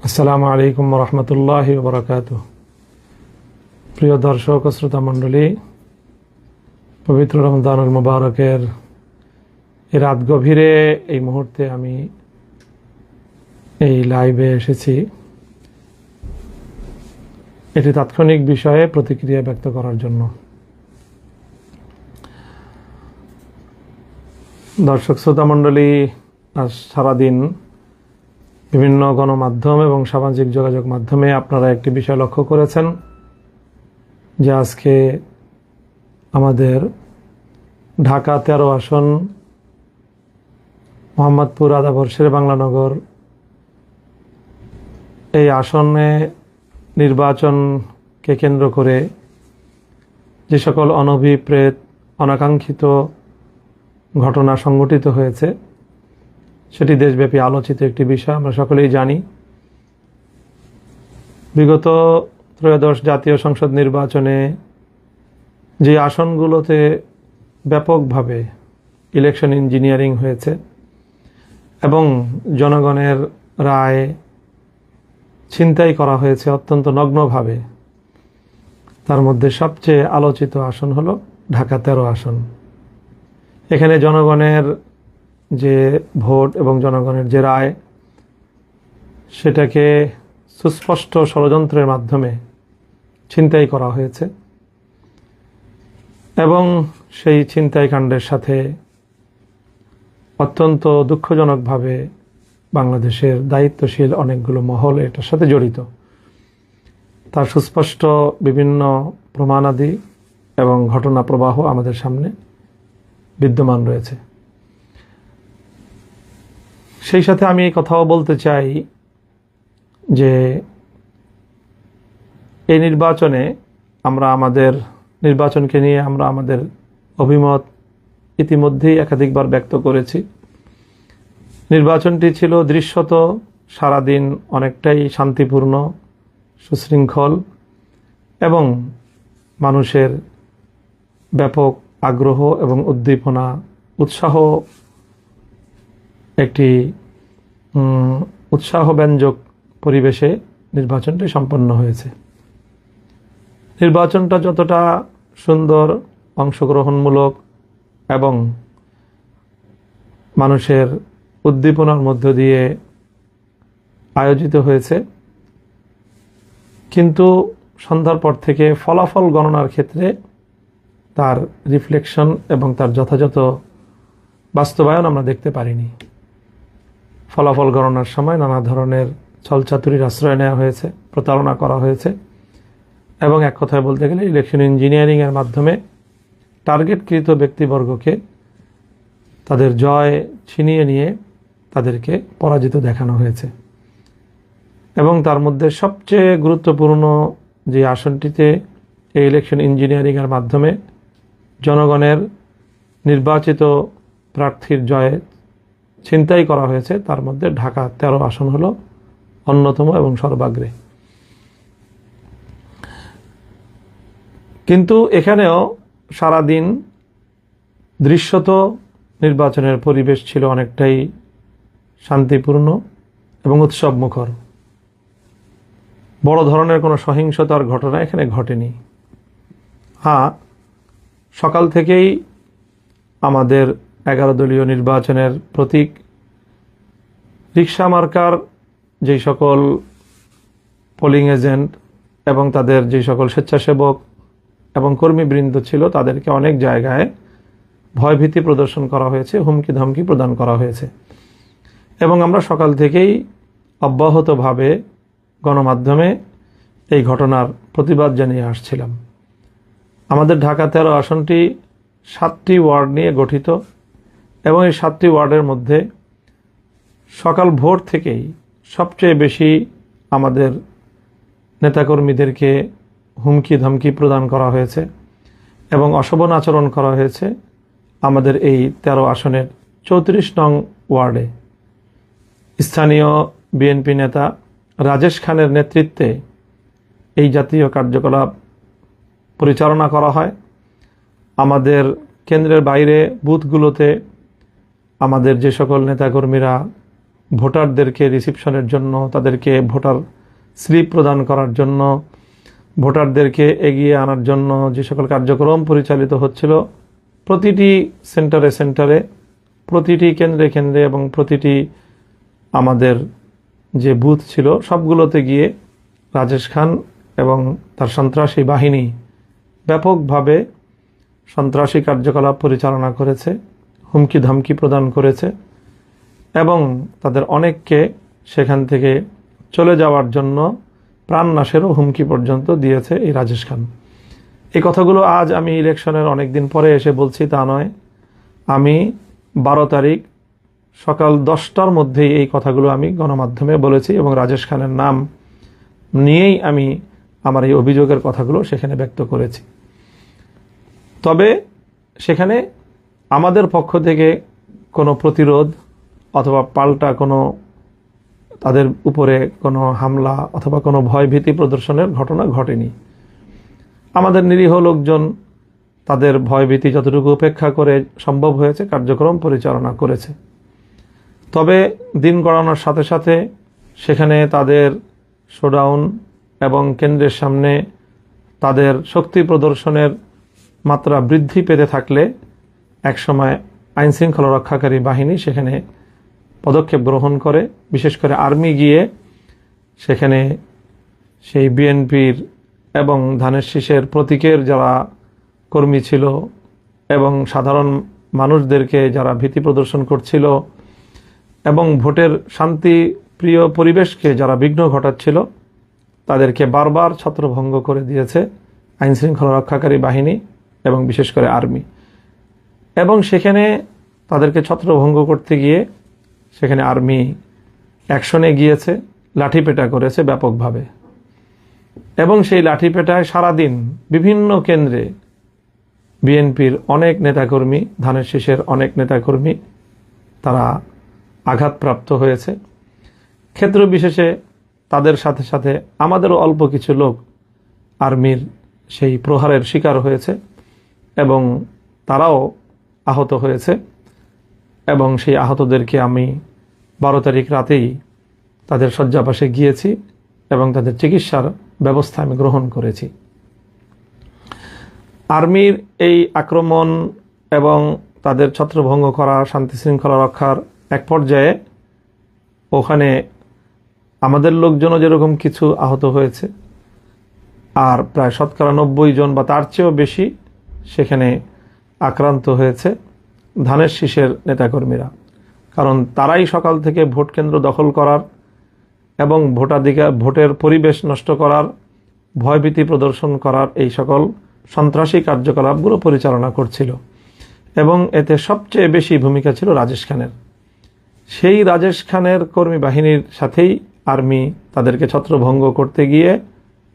আসসালামু আলাইকুম রহমতুল্লাহি ওয়া বারাকাতুহু। প্রিয় দর্শক ও শ্রোতা মণ্ডলী, পবিত্র রমজানুল মুবারকের এই রাত গভীরে এই মুহূর্তে আমি এই লাইভে এসেছি এটি তাৎক্ষণিক বিষয়ে প্রতিক্রিয়া ব্যক্ত করার জন্য। দর্শক শ্রোতা মণ্ডলী, আজ সারাদিন বিভিন্ন গণমাধ্যম এবং সামাজিক যোগাযোগ মাধ্যমে আপনারা একটি বিষয় লক্ষ্য করেছেন যে আজকে আমাদের ঢাকা 13 আসন মোহাম্মদপুর আদাবর শেরে বাংলানগর এই আসনে নির্বাচনকে কেন্দ্র করে যে সকল অনভিপ্রেত অনাকাঙ্ক্ষিত ঘটনা সংঘটিত হয়েছে সেটি দেশব্যাপী আলোচিত একটি বিষয়। আমরা সকলেই জানি, বিগত ত্রয়োদশ জাতীয় সংসদ নির্বাচনে যে আসনগুলোতে ব্যাপকভাবে ইলেকশন ইঞ্জিনিয়ারিং হয়েছে এবং জনগণের রায় ছিনতাই করা হয়েছে অত্যন্ত নগ্নভাবে, তার মধ্যে সবচেয়ে আলোচিত আসন হলো ঢাকা 13 আসন। এখানে জনগণের যে ভোট এবং জনগণের যে রায়, সেটাকে সুস্পষ্ট ষড়যন্ত্রের মাধ্যমে ছিনতাই করা হয়েছে এবং সেই ছিনতাই কাণ্ডের সাথে অত্যন্ত দুঃখজনকভাবে বাংলাদেশের দায়িত্বশীল অনেকগুলো মহল এটার সাথে জড়িত। তার সুস্পষ্ট বিভিন্ন প্রমাণাদি এবং ঘটনা প্রবাহ আমাদের সামনে বিদ্যমান রয়েছে। সেই সাথে আমি এই কথাও বলতে চাই যে এই নির্বাচনে আমরা আমাদের নির্বাচনকে নিয়ে আমরা আমাদের অভিমত ইতিমধ্যেই একাধিকবার ব্যক্ত করেছি। নির্বাচনটি ছিল দৃশ্যত সারাদিন অনেকটাই শান্তিপূর্ণ, সুশৃঙ্খল এবং মানুষের ব্যাপক আগ্রহ এবং উদ্দীপনা, উৎসাহ, একটি উৎসাহব্যঞ্জক পরিবেশে নির্বাচনটি সম্পন্ন হয়েছে। নির্বাচনটা যতটা সুন্দর, অংশগ্রহণমূলক এবং মানুষের উদ্দীপনার মধ্য দিয়ে আয়োজিত হয়েছে, কিন্তু সন্ধ্যার পর থেকে ফলাফল গণনার ক্ষেত্রে তার রিফ্লেকশন এবং তার যথাযথ বাস্তবায়ন আমরা দেখতে পারিনি। ফলাফল গণনার সময় নানা ধরনের ছলচাতুরির আশ্রয় নেওয়া হয়েছে, প্রতারণা করা হয়েছে এবং এক কথায় বলতে গেলে ইলেকশন ইঞ্জিনিয়ারিংয়ের মাধ্যমে টার্গেটকৃত ব্যক্তিবর্গকে তাদের জয় ছিনিয়ে নিয়ে তাদেরকে পরাজিত দেখানো হয়েছে। এবং তার মধ্যে সবচেয়ে গুরুত্বপূর্ণ যে আসনটিতে এই ইলেকশন ইঞ্জিনিয়ারিংয়ের মাধ্যমে জনগণের নির্বাচিত প্রার্থীর জয়ে ছিনতাই করা হয়েছে, তার মধ্যে ঢাকা 13 আসন হলো অন্যতম এবং সর্বাগ্রে। কিন্তু এখানেও সারাদিন দৃশ্যত নির্বাচনের পরিবেশ ছিল অনেকটাই শান্তিপূর্ণ এবং উৎসবমুখর। বড় ধরনের কোনো সহিংসতার ঘটনা এখানে ঘটেনি। হ্যাঁ, সকাল থেকেই আমাদের 11 দলীয় নির্বাচনের প্রতীক রিকশা মার্কার যেই সকল পোলিং এজেন্ট এবং তাদের যে সকল স্বেচ্ছাসেবক এবং কর্মীবৃন্দ ছিল, তাদেরকে অনেক জায়গায় ভয়ভীতি প্রদর্শন করা হয়েছে, হুমকি ধমকি প্রদান করা হয়েছে। এবং আমরা সকাল থেকেই অব্যাহতভাবে গণমাধ্যমে এই ঘটনার প্রতিবাদ জানিয়ে আসছিলাম। আমাদের ঢাকা 13 আসনটি 7টি ওয়ার্ড নিয়ে গঠিত এবং এই 7টি ওয়ার্ডের মধ্যে সকাল ভোর থেকেই সবচেয়ে বেশি আমাদের নেতাকর্মীদেরকে হুমকি ধমকি প্রদান করা হয়েছে এবং অশোভন আচরণ করা হয়েছে আমাদের এই 13 আসনের 34 নং ওয়ার্ডে। স্থানীয় বিএনপি নেতা রাজেশ খানের নেতৃত্বে এই জাতীয় কার্যকলাপ পরিচালনা করা হয়। আমাদের কেন্দ্রের বাইরে বুথগুলোতে আমাদের যে সকল নেতাকর্মীরা ভোটারদেরকে রিসিপশনের জন্য, তাদেরকে ভোটার স্লিপ প্রদান করার জন্য, ভোটারদেরকে এগিয়ে আনার জন্য যে সকল কার্যক্রম পরিচালিত হচ্ছিল, প্রতিটি সেন্টারে সেন্টারে, প্রতিটি কেন্দ্রে কেন্দ্রে এবং প্রতিটি আমাদের যে বুথ ছিল সবগুলোতে গিয়ে রাজেশ খান এবং তার সন্ত্রাসী বাহিনী ব্যাপকভাবে সন্ত্রাসী কার্যকলাপ পরিচালনা করেছে, হুমকি ধমকি প্রদান করেছে এবং তাদের অনেককে সেখান থেকে চলে যাওয়ার জন্য প্রাণনাশেরও হুমকি পর্যন্ত দিয়েছে এই রাজেশ খান। এই কথাগুলো আজ আমি ইলেকশনের অনেক দিন পরে এসে বলছি তা নয়। আমি 12 তারিখ সকাল 10টার মধ্যেই এই কথাগুলো আমি গণমাধ্যমে বলেছি এবং রাজেশ খানের নাম নিয়েই আমি আমার এই অভিযোগের কথাগুলো সেখানে ব্যক্ত করেছি। তবে সেখানে আমাদের পক্ষ থেকে কোনো প্রতিরোধ অথবা পাল্টা কোনো তাদের উপরে কোনো হামলা অথবা কোনো ভয়ভীতি প্রদর্শনের ঘটনা ঘটেনি। আমাদের নিরীহ লোকজন তাদের ভয়ভীতি যতটুকু উপেক্ষা করে সম্ভব হয়েছে কার্যক্রম পরিচালনা করেছে। তবে দিন গড়ানোর সাথে সাথে সেখানে তাদের শোডাউন এবং কেন্দ্রের সামনে তাদের শক্তি প্রদর্শনের মাত্রা বৃদ্ধি পেতে থাকলে একসময় আইনশৃঙ্খলা রক্ষাকারী বাহিনী সেখানে পদক্ষেপ গ্রহণ করে, বিশেষ করে আর্মি গিয়ে সেখানে সেই বিএনপির এবং ধানের শীষের প্রতীকের যারা কর্মী ছিল এবং সাধারণ মানুষদেরকে যারা ভীতি প্রদর্শন করছিল এবং ভোটের শান্তিপ্রিয় পরিবেশকে যারা বিঘ্ন ঘটাচ্ছিল তাদেরকে বারবার ছত্রভঙ্গ করে দিয়েছে আইনশৃঙ্খলা রক্ষাকারী বাহিনী এবং বিশেষ করে আর্মি। এবং সেখানে তাদেরকে ছত্রভঙ্গ করতে গিয়ে সেখানে আর্মি অ্যাকশনে গিয়েছে, লাঠিপেটা করেছে ব্যাপকভাবে এবং সেই লাঠিপেটায় সারাদিন বিভিন্ন কেন্দ্রে বিএনপির অনেক নেতাকর্মী, ধানের শীষের অনেক নেতাকর্মী তারা আঘাতপ্রাপ্ত হয়েছে। ক্ষেত্র বিশেষে তাদের সাথে সাথে আমাদেরও অল্প কিছু লোক আর্মির সেই প্রহারের শিকার হয়েছে এবং তারাও আহত হয়েছে এবং সেই আহতদেরকে আমি 12 তারিখ রাতেই তাদের শয্যাপাশে গিয়েছি এবং তাদের চিকিৎসার ব্যবস্থা আমি গ্রহণ করেছি। আর্মির এই আক্রমণ এবং তাদের ছত্রভঙ্গ করা, শান্তি শৃঙ্খলা রক্ষার এক পর্যায়ে ওখানে আমাদের লোকজনও যেরকম কিছু আহত হয়েছে আর প্রায় 90% জন বা তার চেয়েও বেশি সেখানে আক্রান্ত হয়েছে ধানের শীষের নেতাকর্মীরা। কারণ তারাই সকাল থেকে ভোট কেন্দ্র দখল করার এবং ভোটের পরিবেশ নষ্ট করার, ভয়ভীতি প্রদর্শন করার এই সকল সন্ত্রাসী কার্যকলাপগুলো পরিচালনা করছিল এবং এতে সবচেয়ে বেশি ভূমিকা ছিল রাজেশ খানের। সেই রাজেশ খানের কর্মী বাহিনীর সাথেই আর্মি তাদেরকে ছত্রভঙ্গ করতে গিয়ে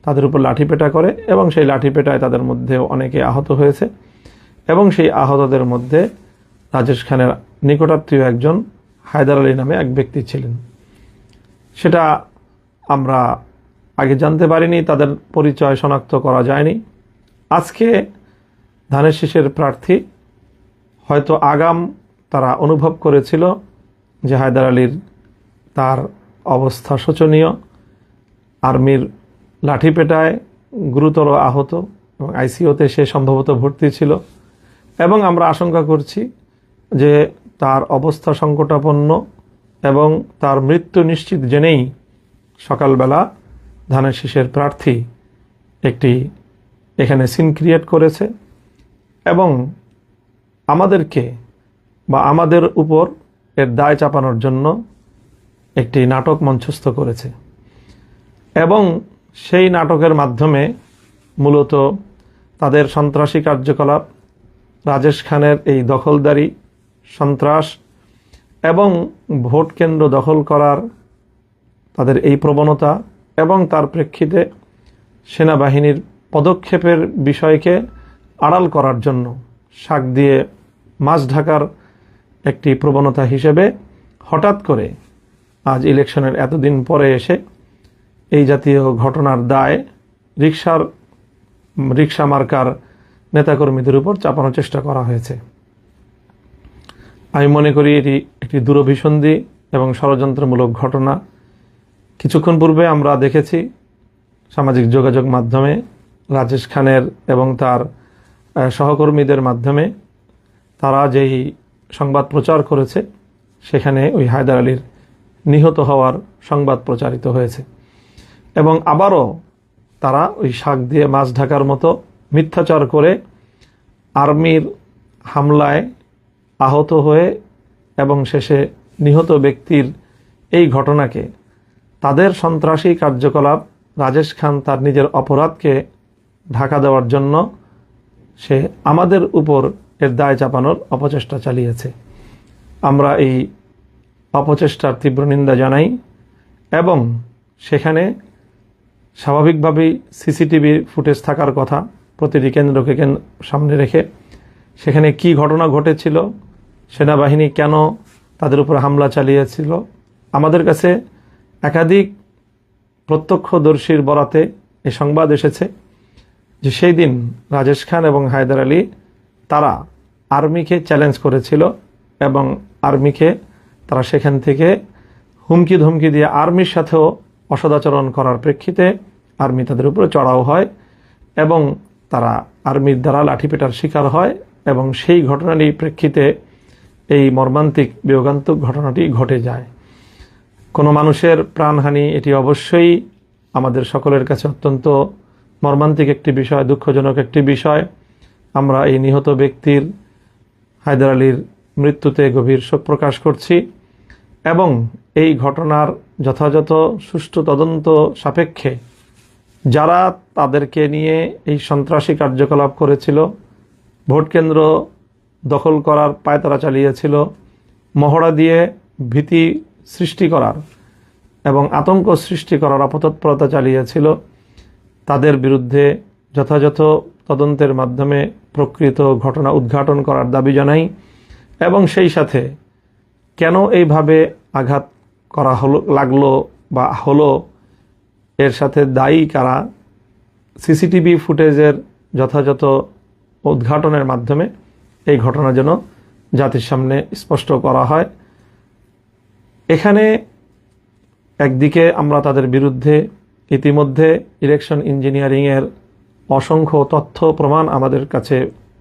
তাদের উপর লাঠিপেটা করে এবং সেই লাঠিপেটায় তাদের মধ্যে অনেকে আহত হয়েছে এবং সেই আহতদের মধ্যে রাজেশ খানের নিকটাত্মীয় একজন হায়দার আলী নামে এক ব্যক্তি ছিলেন। সেটা আমরা আগে জানতে পারিনি, তাদের পরিচয় শনাক্ত করা যায়নি। আজকে ধানের শীষের প্রার্থী হয়তো আগাম তারা অনুভব করেছিল যে হায়দার আলীর তার অবস্থা শোচনীয়, আর্মির লাঠিপেটায় গুরুতর আহত এবং আইসিইউতে সে সম্ভবত ভর্তি ছিল এবং আমরা আশঙ্কা করছি যে তার অবস্থা সংকটাপন্ন এবং তার মৃত্যু নিশ্চিত জেনেই সকালবেলা ধানের শীষের প্রার্থী একটি এখানে সিন ক্রিয়েট করেছে এবং আমাদেরকে বা আমাদের উপর এর দায় চাপানোর জন্য একটি নাটক মঞ্চস্থ করেছে এবং সেই নাটকের মাধ্যমে মূলত তাদের সন্ত্রাসী কার্যকলাপ, রাজেশ খানের এই দখলদারি, সন্ত্রাস এবং ভোট কেন্দ্র দখল করার তাদের এই প্রবণতা এবং তার প্রেক্ষিতে সেনাবাহিনীর পদক্ষেপের বিষয়কে আড়াল করার জন্য শাক দিয়ে মাছ ঢাকার একটি প্রবণতা হিসেবে হঠাৎ করে আজ ইলেকশনের এতদিন পরে এসে এই জাতীয় ঘটনার দায় রিক্সা মার্কার নেতাকর্মীদের উপর চাপানোর চেষ্টা করা হয়েছে। আমি মনে করি এটি একটি দূরভিসন্ধি এবং ষড়যন্ত্রমূলক ঘটনা। কিছুক্ষণ পূর্বে আমরা দেখেছি সামাজিক যোগাযোগ মাধ্যমে রাজেশ খানের এবং তার সহকর্মীদের মাধ্যমে তারা যেই সংবাদ প্রচার করেছে, সেখানে ওই হায়দার আলীর নিহত হওয়ার সংবাদ প্রচারিত হয়েছে। এবং আবারও তারা ওই শাক দিয়ে মাছ ঢাকার মতো মিথ্যাচার করে আর্মির হামলায় আহত হয়ে এবং শেষে নিহত ব্যক্তির এই ঘটনাকে তাদের সন্ত্রাসী কার্যকলাপ, রাজেশ খান তার নিজের অপরাধকে ঢাকা দেওয়ার জন্য সে আমাদের উপর এর দায় চাপানোর অপচেষ্টা চালিয়েছে। আমরা এই অপচেষ্টার তীব্র নিন্দা জানাই এবং সেখানে স্বাভাবিকভাবেই সিসিটিভির ফুটেজ থাকার কথা প্রতিটি কেন্দ্রকে সামনে রেখে সেখানে কি ঘটনা ঘটেছিল, সেনাবাহিনী কেন তাদের উপর হামলা চালিয়েছিল। আমাদের কাছে একাধিক প্রত্যক্ষদর্শীর বরাতে এই সংবাদ এসেছে যে সেই দিন রাজেশ খান এবং হায়দার আলী তারা আর্মিকে চ্যালেঞ্জ করেছিল এবং আর্মিকে তারা সেখান থেকে হুমকি ধমকি দিয়ে আর্মির সাথেও অসদাচরণ করার প্রেক্ষিতে আর্মি তাদের উপরে চড়াও হয় এবং তারা আর্মির দ্বারা লাঠিপেটার শিকার হয় এবং সেই ঘটনারই প্রেক্ষিতে এই মর্মান্তিক বিয়োগান্তক ঘটনাটি ঘটে যায়। কোনো মানুষের প্রাণহানি এটি অবশ্যই আমাদের সকলের কাছে অত্যন্ত মর্মান্তিক একটি বিষয়, দুঃখজনক একটি বিষয়। আমরা এই নিহত ব্যক্তির হায়দার আলীর মৃত্যুতে গভীর শোক প্রকাশ করছি এবং এই ঘটনার যথাযথ সুষ্ঠু তদন্ত সাপেক্ষে যারা তাদেরকে নিয়ে এই সন্ত্রাসী কার্যকলাপ করেছিল, ভোট কেন্দ্র দখল করার পায়তারা চালিয়েছিল, মহড়া দিয়ে ভীতি সৃষ্টি করার এবং আতঙ্ক সৃষ্টি করার অপতৎপরতা চালিয়েছিল, তাদের বিরুদ্ধে যথাযথ তদন্তের মাধ্যমে প্রকৃত ঘটনা উদ্ঘাটন করার দাবি জানাই এবং সেই সাথে কেন এইভাবে আঘাত করা লাগলো বা হলো, এর সাথে দায়ী কারা, সিসিটিভি ফুটেজের যথাযথ উদ্ঘাটনের মাধ্যমে এই ঘটনা যেন জাতির সামনে স্পষ্ট করা হয়। এখানে একদিকে আমরা তাদের বিরুদ্ধে ইতিমধ্যে ইলেকশন ইঞ্জিনিয়ারিংয়ের অসংখ্য তথ্য প্রমাণ আমাদের কাছে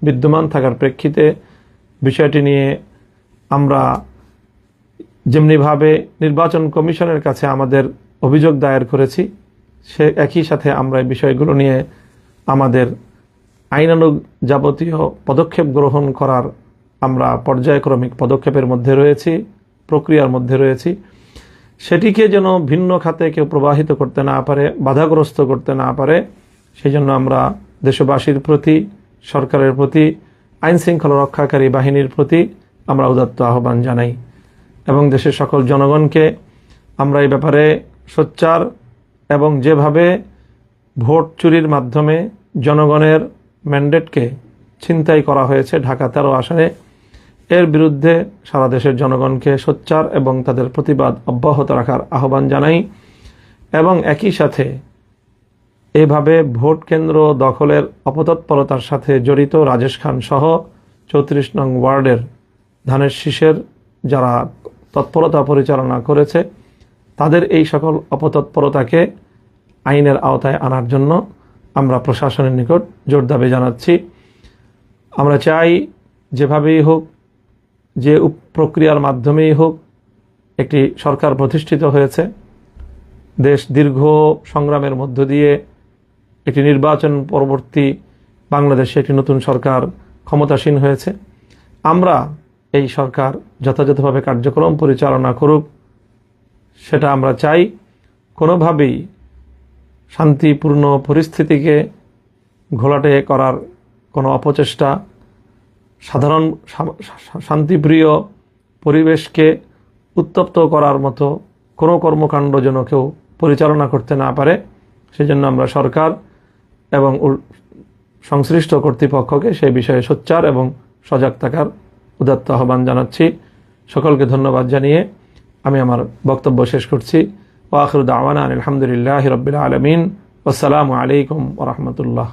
বিদ্যমান থাকার প্রেক্ষিতে বিষয়টি নিয়ে আমরা যেমনিভাবে নির্বাচন কমিশনের কাছে আমাদের অভিযোগ দায়ের করেছি, সে একই সাথে আমরা এই বিষয়গুলো নিয়ে আমাদের আইনানুগ যাবতীয় পদক্ষেপ গ্রহণ করার আমরা পর্যায়ক্রমিক পদক্ষেপের মধ্যে রয়েছি, প্রক্রিয়ার মধ্যে রয়েছি। সেটিকে যেন ভিন্ন খাতে কেউ প্রবাহিত করতে না পারে, বাধাগ্রস্ত করতে না পারে, সেই জন্য আমরা দেশবাসীর প্রতি, সরকারের প্রতি, আইন শৃঙ্খলা রক্ষাকারী বাহিনীর প্রতি আমরা উদাত্ত আহ্বান জানাই এবং দেশের সকল জনগণকে আমরা এই ব্যাপারে সোচ্চার এবং যেভাবে ভোট চুরির মাধ্যমে জনগণের ম্যান্ডেটকে ছিনতাই করা হয়েছে ঢাকা 13 আসনে, এর বিরুদ্ধে সারা দেশের জনগণকে সোচ্চার এবং তাদের প্রতিবাদ অব্যাহত রাখার আহ্বান জানাই এবং একই সাথে এইভাবে ভোট কেন্দ্র দখলের অপতৎপরতার সাথে জড়িত রাজেশ খান সহ 34 নং ওয়ার্ডের ধানের শীষের যারা তৎপরতা পরিচালনা করেছে তাদের এই সকল অপতৎপরতাকে আইনের আওতায় আনার জন্য আমরা প্রশাসনের নিকট জোর দাবি জানাচ্ছি। আমরা চাই যেভাবেই হোক, যে প্রক্রিয়ার মাধ্যমেই হোক, একটি সরকার প্রতিষ্ঠিত হয়েছে, দেশ দীর্ঘ সংগ্রামের মধ্য দিয়ে একটি নির্বাচন পরবর্তী বাংলাদেশে একটি নতুন সরকার ক্ষমতাসীন হয়েছে। আমরা এই সরকার যথাযথভাবে কার্যক্রম পরিচালনা করুক, সেটা আমরা চাই। কোনোভাবেই শান্তিপূর্ণ পরিস্থিতিকে ঘোলাটে করার কোনো অপচেষ্টা, সাধারণ শান্তিপ্রিয় পরিবেশকে উত্তপ্ত করার মতো কোনো কর্মকাণ্ড যেন কেউ পরিচালনা করতে না পারে, সেজন্য আমরা সরকার এবং সংশ্লিষ্ট কর্তৃপক্ষকে সেই বিষয়ে সোচ্চার এবং সজাগ থাকার উদাত্ত আহ্বান জানাচ্ছি। সকলকে ধন্যবাদ জানিয়ে আমি আমার বক্তব্য শেষ করছি। ওয়া আখিরু দাওয়ানা আলহামদুলিল্লাহি রাব্বিল আলামিন। আসসালামু আলাইকুম ওয়া রাহমাতুল্লাহ।